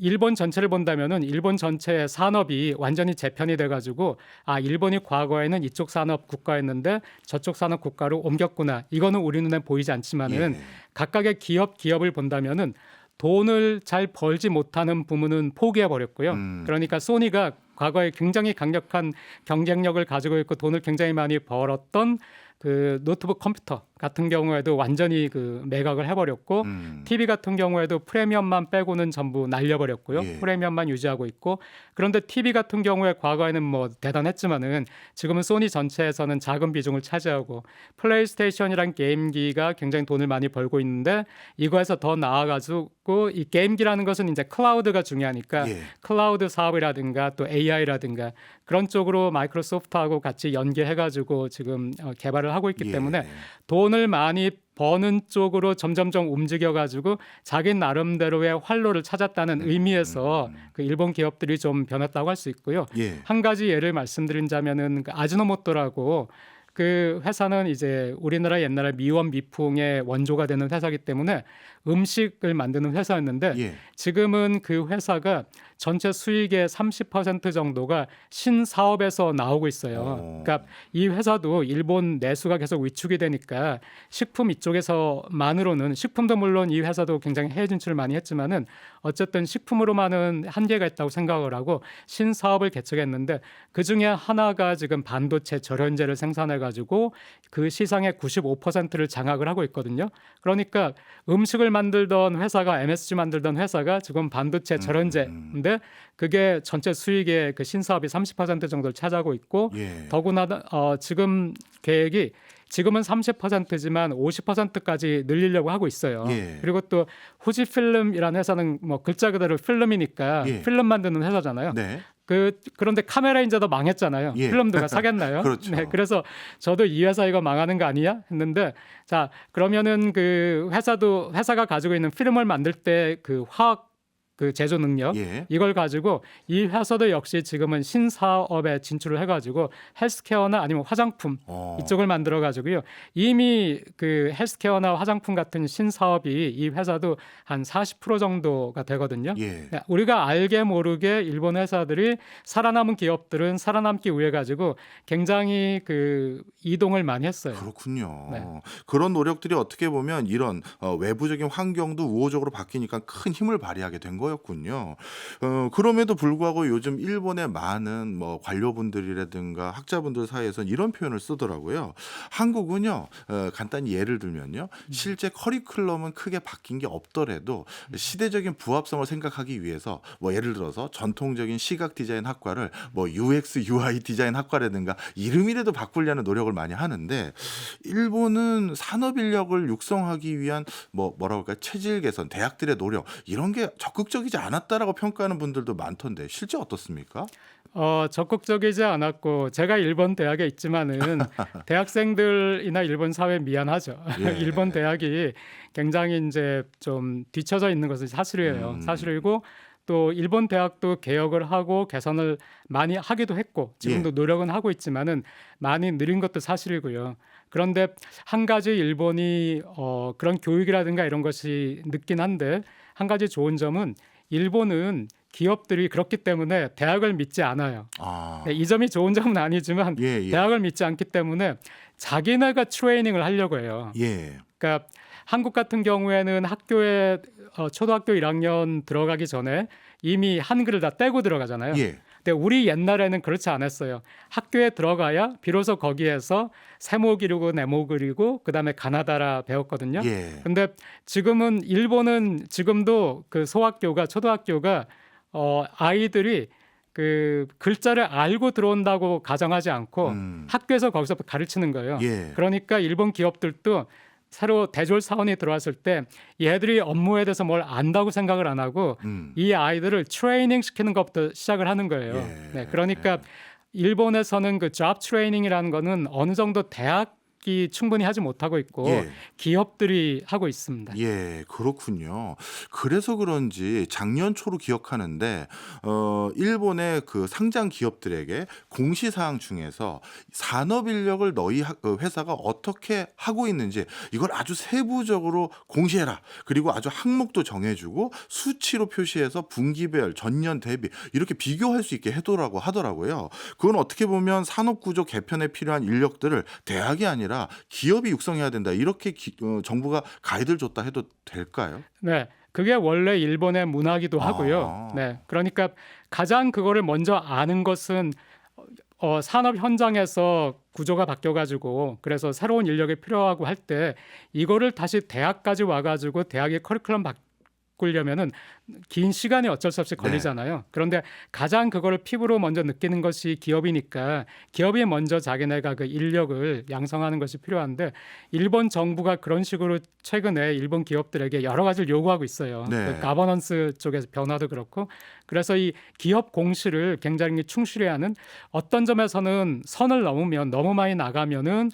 S6: 일본 전체를 본다면은 일본 전체의 산업이 완전히 재편이 돼가지고 일본이 과거에는 이쪽 산업 국가였는데 저쪽 산업 국가로 옮겼구나. 이거는 우리 눈에 보이지 않지만은
S2: 예.
S6: 각각의 기업을 본다면은 돈을 잘 벌지 못하는 부문은 포기해 버렸고요. 그러니까 소니가 과거에 굉장히 강력한 경쟁력을 가지고 있고 돈을 굉장히 많이 벌었던 그 노트북 컴퓨터 같은 경우에도 완전히 그 매각을 해버렸고 TV 같은 경우에도 프리미엄만 빼고는 전부 날려버렸고요.
S2: 예.
S6: 프리미엄만 유지하고 있고 그런데 TV 같은 경우에 과거에는 뭐 대단했지만은 지금은 소니 전체에서는 작은 비중을 차지하고 플레이스테이션이란 게임기가 굉장히 돈을 많이 벌고 있는데 이거에서 더 나아가지고 이 게임기라는 것은 이제 클라우드가 중요하니까
S2: 예.
S6: 클라우드 사업이라든가 또 AI라든가 그런 쪽으로 마이크로소프트하고 같이 연계해가지고 지금 개발을 하고 있기
S2: 예.
S6: 때문에 돈을 많이 버는 쪽으로 점점점 움직여가지고 자기 나름대로의 활로를 찾았다는 의미에서 그 일본 기업들이 좀 변했다고 할 수 있고요.
S2: 예.
S6: 한 가지 예를 말씀드리자면은 그 아지노모토라고 그 회사는 이제 우리나라 옛날에 미원 미풍의 원조가 되는 회사이기 때문에 음식을 만드는 회사였는데
S2: 예.
S6: 지금은 그 회사가 전체 수익의 30% 정도가 신사업에서 나오고 있어요. 그러니까 이 회사도 일본 내수가 계속 위축이 되니까 식품 이쪽에서만으로는 식품도 물론 이 회사도 굉장히 해외 진출을 많이 했지만은 어쨌든 식품으로만은 한계가 있다고 생각을 하고 신사업을 개척했는데 그중에 하나가 지금 반도체 절연제를 생산해 가지고 그 시장의 95%를 장악을 하고 있거든요. 그러니까 음식을 만들던 회사가 MSG 만들던 회사가 지금 반도체 절연제인데 그게 전체 수익의 그 신사업이 30% 정도를 차지하고 있고
S2: 예.
S6: 더구나 지금 계획이 지금은 30%지만 50%까지 늘리려고 하고 있어요.
S2: 예.
S6: 그리고 또 후지필름이라는 회사는 뭐 글자 그대로 필름이니까
S2: 예.
S6: 필름 만드는 회사잖아요.
S2: 네.
S6: 그런데 카메라 인자도 망했잖아요.
S2: 예.
S6: 필름 누가 사겠나요?
S2: 그렇죠.
S6: 네, 그래서 저도 이 회사 이거 망하는 거 아니야? 했는데 자 그러면은 그 회사가 가지고 있는 필름을 만들 때 그 화학 그 제조 능력
S2: 예.
S6: 이걸 가지고 이 회사도 역시 지금은 신사업에 진출을 해가지고 헬스케어나 아니면 화장품 이쪽을 만들어 가지고요 이미 그 헬스케어나 화장품 같은 신사업이 이 회사도 한 40% 정도가 되거든요.
S2: 예.
S6: 우리가 알게 모르게 일본 회사들이 살아남은 기업들은 살아남기 위해 가지고 굉장히 그 이동을 많이 했어요.
S2: 그렇군요.
S6: 네.
S2: 그런 노력들이 어떻게 보면 이런 외부적인 환경도 우호적으로 바뀌니까 큰 힘을 발휘하게 된 이거였군요. 그럼에도 불구하고 요즘 일본의 많은 뭐 관료분들이라든가 학자분들 사이에서는 이런 표현을 쓰더라고요. 한국은요, 간단히 예를 들면요, 실제 커리큘럼은 크게 바뀐 게 없더라도 시대적인 부합성을 생각하기 위해서 뭐 예를 들어서 전통적인 시각 디자인 학과를 뭐 UX, UI 디자인 학과라든가 이름이라도 바꾸려는 노력을 많이 하는데, 일본은 산업 인력을 육성하기 위한 뭐라고 할까요? 체질 개선, 대학들의 노력 이런 게 적극적이지 않았다라고 평가하는 분들도 많던데 실제 어떻습니까?
S6: 적극적이지 않았고 제가 일본 대학에 있지만은 대학생들이나 일본 사회 미안하죠.
S2: 예.
S6: 일본 대학이 굉장히 이제 좀 뒤처져 있는 것은 사실이에요. 사실이고 또 일본 대학도 개혁을 하고 개선을 많이 하기도 했고 지금도 노력은 하고 있지만은 많이 느린 것도 사실이고요. 그런데 한 가지 일본이 그런 교육이라든가 이런 것이 늦긴 한데 한 가지 좋은 점은 일본은 기업들이 그렇기 때문에 대학을 믿지 않아요. 네, 이 점이 좋은 점은 아니지만 대학을 믿지 않기 때문에 자기네가 트레이닝을 하려고 해요. 그러니까 한국 같은 경우에는 학교에 초등학교 1학년 들어가기 전에 이미 한글을 다 떼고 들어가잖아요. 근데 우리 옛날에는 그렇지 않았어요. 학교에 들어가야 비로소 거기에서 세모 그리고 네모 그리고 그다음에 가나다라 배웠거든요. 근데 지금은 일본은 지금도 그 소학교가 초등학교가 아이들이 그 글자를 알고 들어온다고 가정하지 않고 학교에서 거기서 가르치는 거예요. 그러니까 일본 기업들도 새로 대졸 사원이 들어왔을 때 얘들이 업무에 대해서 뭘 안다고 생각을 안 하고 이 아이들을 트레이닝 시키는 것부터 시작을 하는 거예요. 네, 그러니까 일본에서는 그 잡 트레이닝이라는 거는 어느 정도 대학이 충분히 하지 못하고 있고 기업들이 하고 있습니다.
S2: 그렇군요. 그래서 그런지 작년 초로 기억하는데 일본의 그 상장 기업들에게 공시사항 중에서 산업 인력을 너희 회사가 어떻게 하고 있는지 이걸 아주 세부적으로 공시해라. 그리고 아주 항목도 정해주고 수치로 표시해서 분기별, 전년 대비 이렇게 비교할 수 있게 해도라고 하더라고요. 그건 어떻게 보면 산업구조 개편에 필요한 인력들을 대학이 아니라 기업이 육성해야 된다. 이렇게 정부가 가이드를 줬다 해도 될까요?
S6: 네. 그게 원래 일본의 문화기도 하고요. 네. 그러니까 가장 그거를 먼저 아는 것은 산업 현장에서 구조가 바뀌어가지고 그래서 새로운 인력이 필요하고 할 때 이거를 다시 대학까지 와가지고 대학의 커리큘럼 바꾸려면은 긴 시간이 어쩔 수 없이 걸리잖아요. 그런데 가장 그거를 피부로 먼저 느끼는 것이 기업이니까 기업이 먼저 자기네가 그 인력을 양성하는 것이 필요한데 일본 정부가 그런 식으로 최근에 일본 기업들에게 여러 가지를 요구하고 있어요. 그 가버넌스 쪽에서 변화도 그렇고 그래서 이 기업 공시를 굉장히 충실히 하는 어떤 점에서는 선을 넘으면 너무 많이 나가면은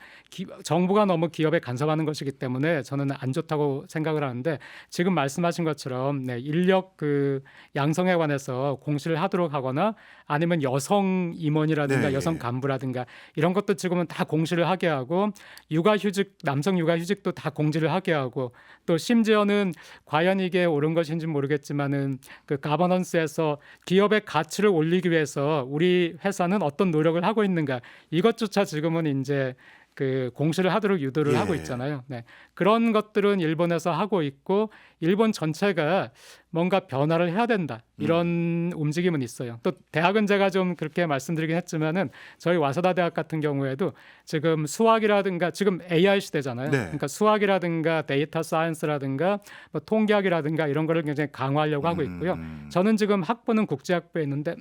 S6: 정부가 너무 기업에 간섭하는 것이기 때문에 저는 안 좋다고 생각을 하는데 지금 말씀하신 것처럼 인력 그 양성에 관해서 공시를 하도록 하거나 아니면 여성 임원이라든가 여성 간부라든가 이런 것도 지금은 다 공시를 하게 하고 육아휴직 남성 육아휴직도 다 공지를 하게 하고 또 심지어는 과연 이게 옳은 것인지 모르겠지만은 그 가버넌스에서 기업의 가치를 올리기 위해서 우리 회사는 어떤 노력을 하고 있는가 이것조차 지금은 이제 그 공시를 하도록 유도를 하고 있잖아요. 네. 그런 것들은 일본에서 하고 있고 일본 전체가 뭔가 변화를 해야 된다. 이런 움직임은 있어요. 또 대학은 제가 좀 그렇게 말씀드리긴 했지만은 저희 와사다 대학 같은 경우에도 지금 수학이라든가 지금 AI 시대잖아요. 그러니까 수학이라든가 데이터 사이언스라든가 뭐 통계학이라든가 이런 거를 굉장히 강화하려고 하고 있고요. 저는 지금 학부는 국제학부에 있는데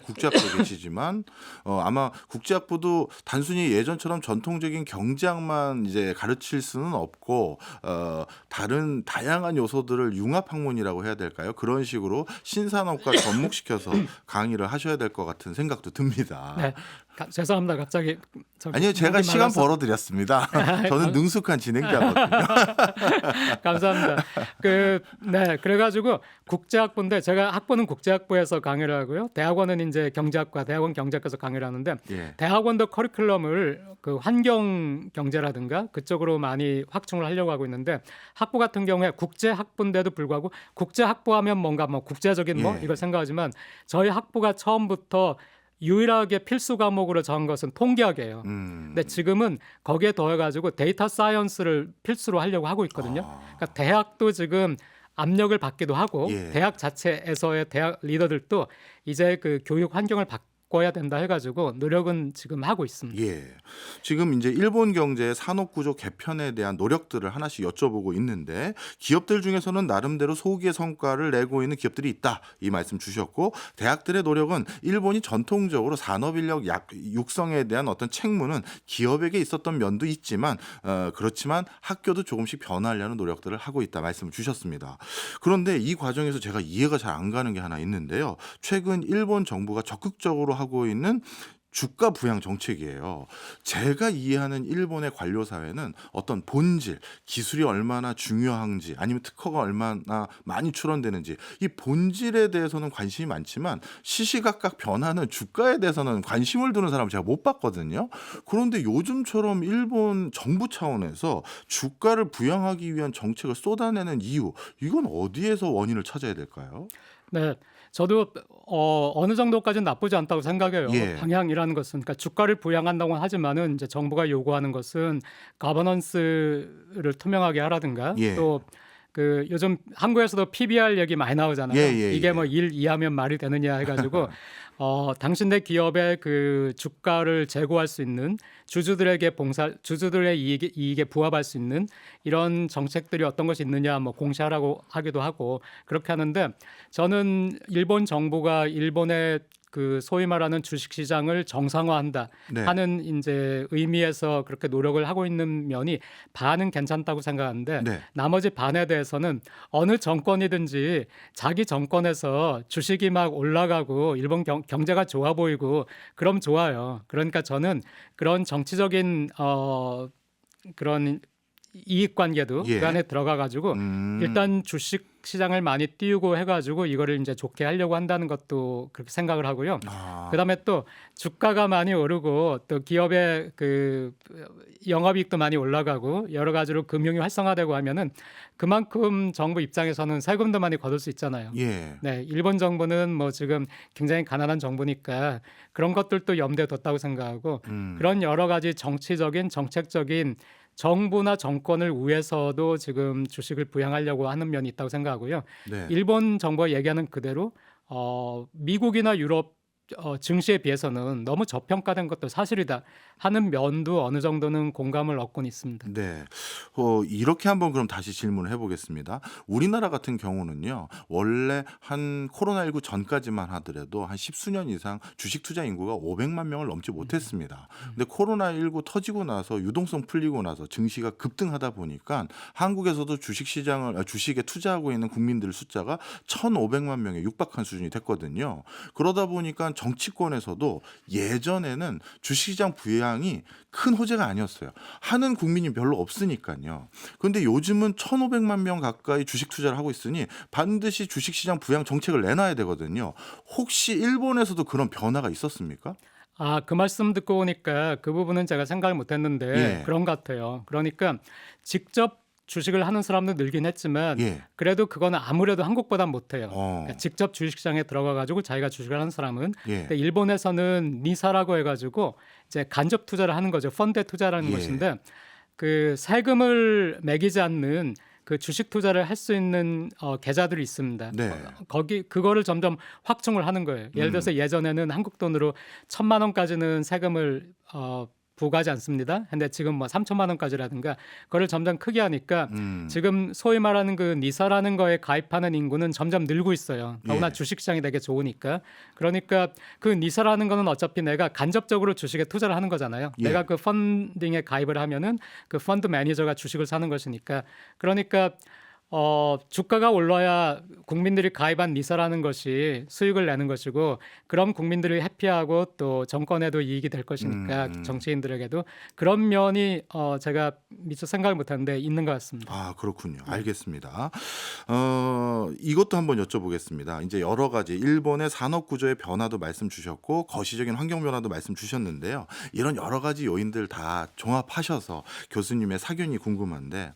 S2: 국제학부에 계시지만 아마 국제학부도 단순히 예전처럼 전통적인 경제학만 이제 가르칠 수는 없고 다른 다양한 요소들을 융합학문이라고 해야 될까요? 그런 식으로 신산업과 접목시켜서 강의를 하셔야 될 것 같은 생각도 듭니다.
S6: 네. 죄송합니다. 갑자기
S2: 아니요, 제가 시간 벌어드렸습니다. 저는 능숙한 진행자거든요.
S6: 감사합니다. 그래가지고 국제학부인데 제가 학부는 국제학부에서 강의를 하고요. 대학원은 이제 경제학과, 대학원 경제학과에서 강의를 하는데 대학원도 커리큘럼을 그 환경 경제라든가 그쪽으로 많이 확충을 하려고 하고 있는데 학부 같은 경우에 국제학부인데도 불구하고 국제학부하면 뭔가 뭐 국제적인 이걸 생각하지만 저희 학부가 처음부터 유일하게 필수 과목으로 정한 것은 통계학이에요. 근데 지금은 거기에 더해가지고 데이터 사이언스를 필수로 하려고 하고 있거든요. 그러니까 대학도 지금 압력을 받기도 하고
S2: 예.
S6: 대학 자체에서의 대학 리더들도 이제 그 교육 환경을 바꿔야 된다 해가지고 노력은 지금 하고 있습니다.
S2: 예. 지금 이제 일본 경제의 산업 구조 개편에 대한 노력들을 하나씩 여쭤보고 있는데 기업들 중에서는 나름대로 소기의 성과를 내고 있는 기업들이 있다. 이 말씀 주셨고 대학들의 노력은 일본이 전통적으로 산업 인력 육성에 대한 어떤 책무는 기업에게 있었던 면도 있지만 그렇지만 학교도 조금씩 변화하려는 노력들을 하고 있다 말씀을 주셨습니다. 그런데 이 과정에서 제가 이해가 잘 안 가는 게 하나 있는데요. 최근 일본 정부가 적극적으로 하고 있는 주가 부양 정책이에요. 제가 이해하는 일본의 관료 사회는 어떤 본질, 기술이 얼마나 중요한지 아니면 특허가 얼마나 많이 출원되는지 이 본질에 대해서는 관심이 많지만 시시각각 변하는 주가에 대해서는 관심을 두는 사람을 제가 못 봤거든요. 그런데 요즘처럼 일본 정부 차원에서 주가를 부양하기 위한 정책을 쏟아내는 이유, 이건 어디에서 원인을 찾아야 될까요?
S6: 네, 저도 어느 정도까지는 나쁘지 않다고 생각해요.
S2: 예.
S6: 방향이라는 것은 그러니까 주가를 부양한다고 하지만은 이제 정부가 요구하는 것은 가버넌스를 투명하게 하라든가
S2: 예.
S6: 또 그 요즘 한국에서도 PBR 얘기 많이 나오잖아요. 이게 뭐 일 이하면 말이 되느냐 해가지고 당신네 기업의 그 주가를 제고할 수 있는 주주들의 이익에 부합할 수 있는 이런 정책들이 어떤 것이 있느냐 뭐 공시하라고 하기도 하고 그렇게 하는데 저는 일본 정부가 일본의 그 소위 말하는 주식시장을 정상화한다
S2: 네.
S6: 하는 이제 의미에서 그렇게 노력을 하고 있는 면이 반은 괜찮다고 생각하는데
S2: 네.
S6: 나머지 반에 대해서는 어느 정권이든지 자기 정권에서 주식이 막 올라가고 일본 경제가 좋아 보이고 그럼 좋아요. 그러니까 저는 그런 정치적인 그런 이익 관계도
S2: 예.
S6: 그 안에 들어가 가지고 일단 주식 시장을 많이 띄우고 해가지고 이거를 이제 좋게 하려고 한다는 것도 그렇게 생각을 하고요. 그다음에 또 주가가 많이 오르고 또 기업의 그 영업이익도 많이 올라가고 여러 가지로 금융이 활성화되고 하면은 그만큼 정부 입장에서는 세금도 많이 거둘 수 있잖아요.
S2: 예.
S6: 네, 일본 정부는 뭐 지금 굉장히 가난한 정부니까 그런 것들도 염두에 뒀다고 생각하고 그런 여러 가지 정치적인 정책적인 정부나 정권을 위해서도 지금 주식을 부양하려고 하는 면이 있다고 생각하고요.
S2: 네.
S6: 일본 정부가 얘기하는 그대로 미국이나 유럽 증시에 비해서는 너무 저평가된 것도 사실이다 하는 면도 어느 정도는 공감을 얻곤 있습니다.
S2: 네. 이렇게 한번 그럼 다시 질문을 해보겠습니다. 우리나라 같은 경우는요, 원래 한 코로나19 전까지만 하더라도 한 십수년 이상 주식 투자 인구가 500만 명을 넘지 못했습니다. 근데 코로나19 터지고 나서 유동성 풀리고 나서 증시가 급등하다 보니까 한국에서도 주식에 투자하고 있는 국민들 숫자가 1,500만 명에 육박한 수준이 됐거든요. 그러다 보니까 정치권에서도 예전에는 주식시장 부양이 큰 호재가 아니었어요. 하는 국민이 별로 없으니까요. 그런데 요즘은 1,500만 명 가까이 주식 투자를 하고 있으니 반드시 주식시장 부양 정책을 내놔야 되거든요. 혹시 일본에서도 그런 변화가 있었습니까?
S6: 그 말씀 듣고 보니까 그 부분은 제가 생각을 못했는데
S2: 예.
S6: 그런 것 같아요. 그러니까 직접 주식을 하는 사람도 늘긴 했지만
S2: 예.
S6: 그래도 그거는 아무래도 한국보단 못해요.
S2: 어.
S6: 그러니까 직접 주식시장에 들어가 가지고 자기가 주식을 하는 사람은
S2: 예.
S6: 근데 일본에서는 니사라고 해가지고 이제 간접 투자를 하는 거죠. 펀드에 투자라는
S2: 예.
S6: 것인데 그 세금을 매기지 않는 그 주식 투자를 할 수 있는 계좌들이 있습니다.
S2: 네.
S6: 그거를 점점 확충을 하는 거예요. 예를 들어서 예전에는 한국 돈으로 1,000만 원까지는 세금을 부과하지 않습니다. 근데 지금 뭐 3천만 원까지라든가 그거를 점점 크게 하니까 지금 소위 말하는 그 니사라는 거에 가입하는 인구는 점점 늘고 있어요. 더구나
S2: 예.
S6: 주식시장이 되게 좋으니까. 그러니까 그 니사라는 거는 어차피 내가 간접적으로 주식에 투자를 하는 거잖아요.
S2: 예.
S6: 내가 그 펀딩에 가입을 하면은 그 펀드 매니저가 주식을 사는 것이니까. 그러니까 주가가 올라야 국민들이 가입한 니사라는 것이 수익을 내는 것이고 그럼 국민들이 해피하고 또 정권에도 이익이 될 것이니까 정치인들에게도 그런 면이 제가 미처 생각을 못했는데 있는 것 같습니다.
S2: 그렇군요. 알겠습니다. 이것도 한번 여쭤보겠습니다. 이제 여러 가지 일본의 산업 구조의 변화도 말씀 주셨고 거시적인 환경 변화도 말씀 주셨는데요. 이런 여러 가지 요인들 다 종합하셔서 교수님의 사견이 궁금한데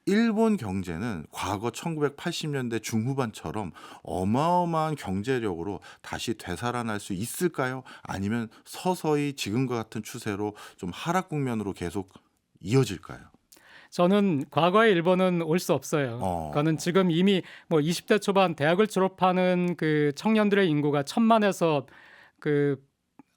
S2: 일본 경제는 과거 1980년대 중후반처럼 어마어마한 경제력으로 다시 되살아날 수 있을까요? 아니면 서서히 지금과 같은 추세로 좀 하락 국면으로 계속 이어질까요?
S6: 저는 과거의 일본은 올 수 없어요. 그거는 지금 이미 뭐 20대 초반 대학을 졸업하는 그 청년들의 인구가 1,000만에서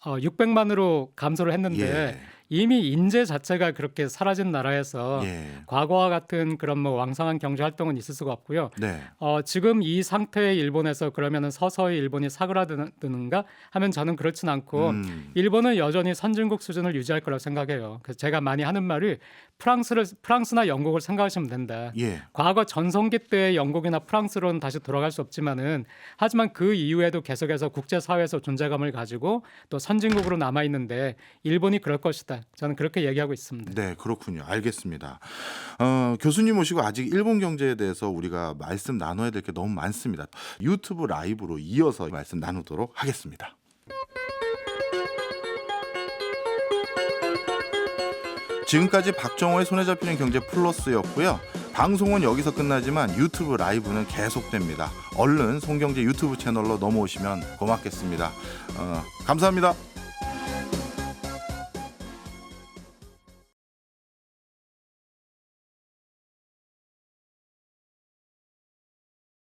S6: 600만으로 감소를 했는데
S2: 예.
S6: 이미 인재 자체가 그렇게 사라진 나라에서
S2: 예.
S6: 과거와 같은 그런 뭐 왕성한 경제 활동은 있을 수가 없고요.
S2: 네.
S6: 지금 이 상태의 일본에서 그러면은 서서히 일본이 사그라드는가 하면 저는 그렇진 않고 일본은 여전히 선진국 수준을 유지할 거라고 생각해요. 그래서 제가 많이 하는 말이 프랑스나 영국을 생각하시면 된다.
S2: 예.
S6: 과거 전성기 때 영국이나 프랑스로는 다시 돌아갈 수 없지만은 하지만 그 이후에도 계속해서 국제사회에서 존재감을 가지고 또 선진국으로 남아 있는데 일본이 그럴 것이다. 저는 그렇게 얘기하고 있습니다.
S2: 네, 그렇군요. 알겠습니다. 교수님 모시고 아직 일본 경제에 대해서 우리가 말씀 나눠야 될 게 너무 많습니다. 유튜브 라이브로 이어서 말씀 나누도록 하겠습니다. 지금까지 박정호의 손에 잡히는 경제 플러스였고요. 방송은 여기서 끝나지만 유튜브 라이브는 계속됩니다. 얼른 송경제 유튜브 채널로 넘어오시면 고맙겠습니다. 감사합니다.